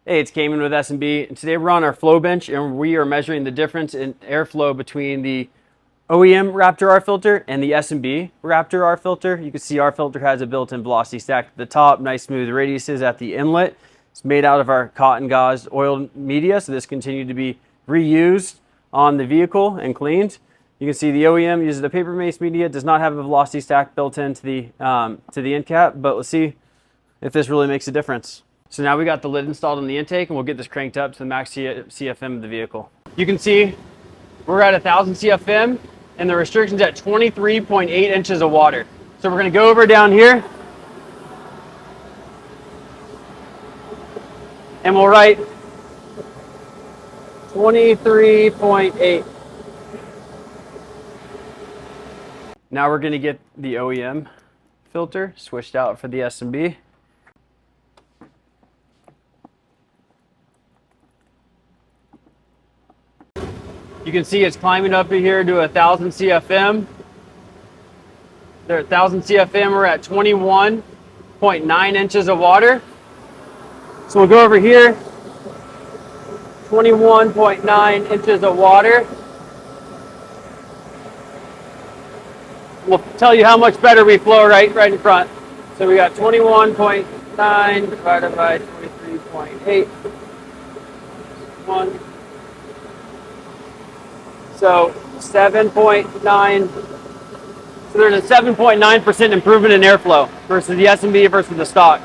Hey, it's Cayman with S&B, and today we're on our flow bench and we are measuring the difference in airflow between the OEM Raptor R filter and the S&B Raptor R filter. You can see our filter has a built-in velocity stack at the top, nice smooth radiuses at the inlet. It's made out of our cotton gauze oil media, so this continued to be reused on the vehicle and cleaned. You can see the OEM uses a paper mace media. It does not have a velocity stack built into the end cap, but let's see if this really makes a difference. So now we got the lid installed on the intake and we'll get this cranked up to the max CFM of the vehicle. You can see we're at 1,000 CFM and the restriction's at 23.8 inches of water. So we're gonna go over down here and we'll write 23.8. Now we're gonna get the OEM filter switched out for the S&B. You can see it's climbing up here to 1,000 CFM. They're at 1,000 CFM, we're at 21.9 inches of water. So we'll go over here, 21.9 inches of water. We'll tell you how much better we flow right in front. So we got 21.9 divided by 23.8. 1. So 7.9. So there's a 7.9% improvement in airflow versus the S&B versus the stock.